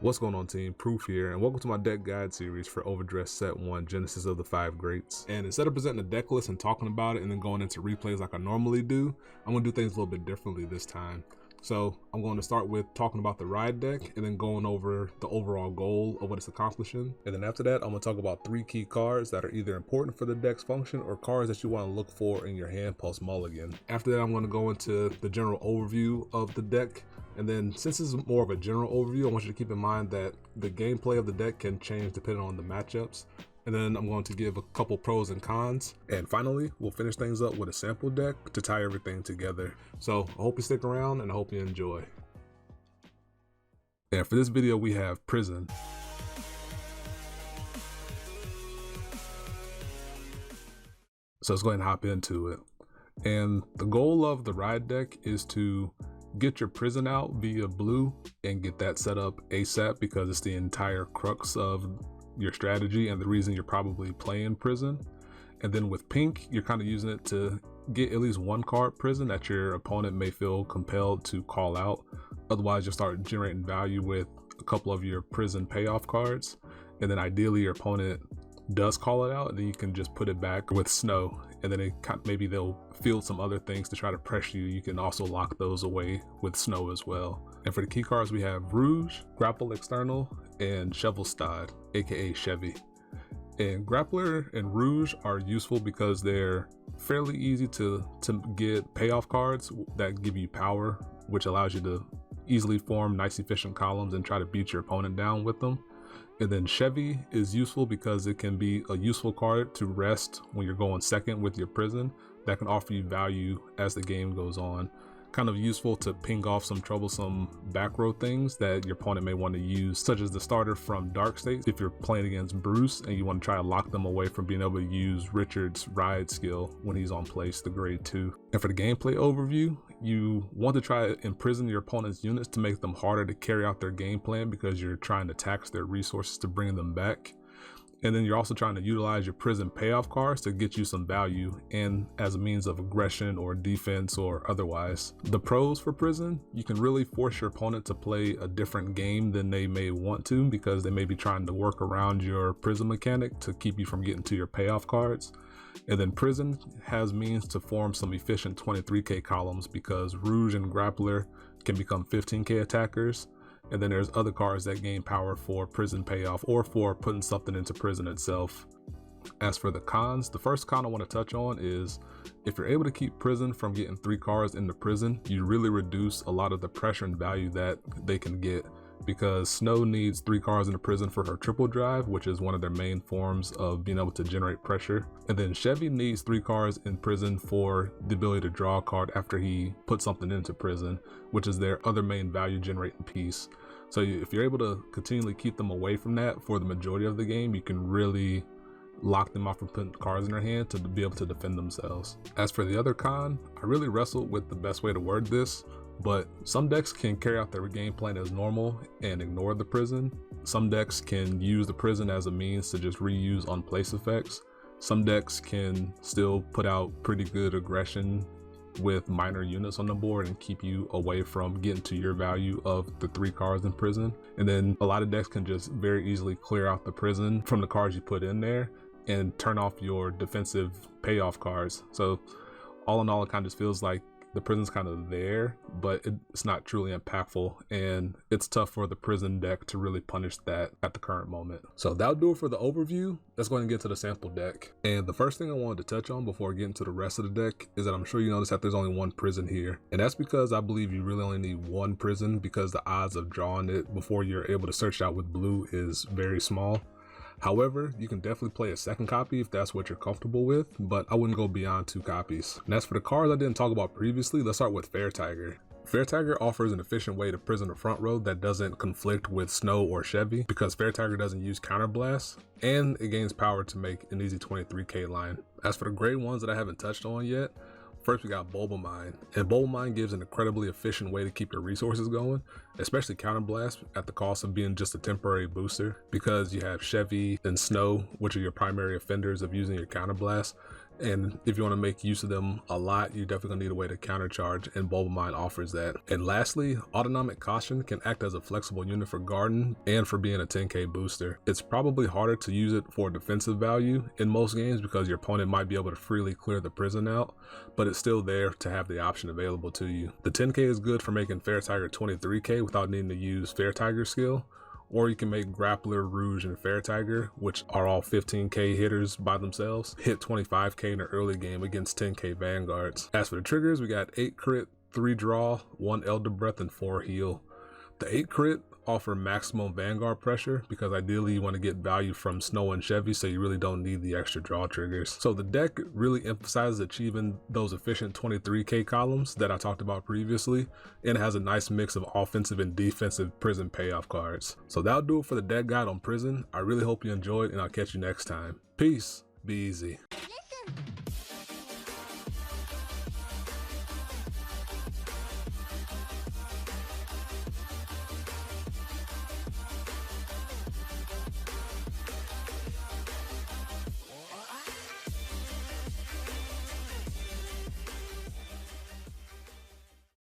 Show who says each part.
Speaker 1: What's going on, team? Proof here, and welcome to my deck guide series for Overdressed Set 1, Genesis of the 5 Greats. And instead of presenting a deck list and talking about it and then going into replays like I normally do, I'm going to do things a little bit differently this time. So I'm going to start with talking about the ride deck and then going over the overall goal of what it's accomplishing. And then after that, I'm going to talk about 3 key cards that are either important for the deck's function or cards that you want to look for in your hand post mulligan. After that, I'm going to go into the general overview of the deck. And then since this is more of a general overview, I want you to keep in mind that the gameplay of the deck can change depending on the matchups. And then I'm going to give a couple pros and cons. And finally, we'll finish things up with a sample deck to tie everything together. So I hope you stick around and I hope you enjoy. And for this video, we have Prison. So let's go ahead and hop into it. And the goal of the ride deck is to get your prison out via blue and get that set up ASAP, because it's the entire crux of your strategy and the reason you're probably playing prison. And then with pink, you're kind of using it to get at least one card prison that your opponent may feel compelled to call out. Otherwise, you'll start generating value with a couple of your prison payoff cards. And then ideally your opponent does call it out, and then you can just put it back with snow, and then maybe they'll field some other things to try to pressure you. You can also lock those away with snow as well. And for the key cards, we have Rouge, Grapple External, and Chevelstad, aka Chevy. And Grappler and Rouge are useful because they're fairly easy to get payoff cards that give you power, which allows you to easily form nice efficient columns and try to beat your opponent down with them. And then Chevy is useful because it can be a useful card to rest when you're going second with your prison that can offer you value as the game goes on. Kind of useful to ping off some troublesome back row things that your opponent may want to use, such as the starter from Dark States if you're playing against Bruce and you want to try to lock them away from being able to use Richard's ride skill when he's on place, the grade 2. And for the gameplay overview, you want to try to imprison your opponent's units to make them harder to carry out their game plan because you're trying to tax their resources to bring them back. And then you're also trying to utilize your prison payoff cards to get you some value and as a means of aggression or defense or otherwise. The pros for prison: you can really force your opponent to play a different game than they may want to, because they may be trying to work around your prison mechanic to keep you from getting to your payoff cards. And then prison has means to form some efficient 23k columns because Rouge and Grappler can become 15k attackers. And then there's other cards that gain power for prison payoff or for putting something into prison itself. As for the cons, the first con I want to touch on is if you're able to keep prison from getting 3 cards into prison, you really reduce a lot of the pressure and value that they can get, because Snow needs 3 cards into prison for her triple drive, which is one of their main forms of being able to generate pressure. And then Chevy needs 3 cards in prison for the ability to draw a card after he puts something into prison, which is their other main value generating piece. So if you're able to continually keep them away from that for the majority of the game, you can really lock them off from putting cards in their hand to be able to defend themselves. As for the other con, I really wrestled with the best way to word this, but some decks can carry out their game plan as normal and ignore the prison. Some decks can use the prison as a means to just reuse on place effects. Some decks can still put out pretty good aggression with minor units on the board and keep you away from getting to your value of the 3 cards in prison. And then a lot of decks can just very easily clear out the prison from the cards you put in there and turn off your defensive payoff cards. So all in all, it kind of just feels like the prison's kind of there, but it's not truly impactful, and it's tough for the prison deck to really punish that at the current moment. So that'll do it for the overview. Let's go ahead and get to the sample deck. And the first thing I wanted to touch on before getting to the rest of the deck is that I'm sure you notice that there's only 1 prison here. And that's because I believe you really only need 1 prison, because the odds of drawing it before you're able to search it out with blue is very small. However, you can definitely play a second copy if that's what you're comfortable with, but I wouldn't go beyond 2 copies. And as for the cards I didn't talk about previously, let's start with Fair Tiger. Fair Tiger offers an efficient way to prison the front row that doesn't conflict with Snow or Chevy, because Fair Tiger doesn't use counterblast, and it gains power to make an easy 23k line. As for the grade ones that I haven't touched on yet, first we got Bulba Mine, and Bulba Mine gives an incredibly efficient way to keep your resources going, especially Counterblast at the cost of being just a temporary booster, because you have Chevy and Snow, which are your primary offenders of using your Counterblast, And if you want to make use of them a lot, you're definitely gonna need a way to countercharge, and Bulba Mine offers that. And lastly, Autonomic Caution can act as a flexible unit for guarding and for being a 10k booster. It's probably harder to use it for defensive value in most games because your opponent might be able to freely clear the prison out, but it's still there to have the option available to you. The 10k is good for making Fair Tiger 23k without needing to use Fair Tiger skill, or you can make Grappler, Rouge, and Fair Tiger, which are all 15k hitters by themselves, hit 25k in the early game against 10k Vanguards. As for the triggers, we got 8 crit, 3 draw, 1 Elder Breath, and 4 heal. The 8 crit offer maximum Vanguard pressure because ideally you want to get value from Snow and Chevy, so you really don't need the extra draw triggers. So the deck really emphasizes achieving those efficient 23k columns that I talked about previously, and it has a nice mix of offensive and defensive prison payoff cards. So that'll do it for the deck guide on prison. I really hope you enjoyed, and I'll catch you next time. Peace, be easy.
Speaker 2: Listen.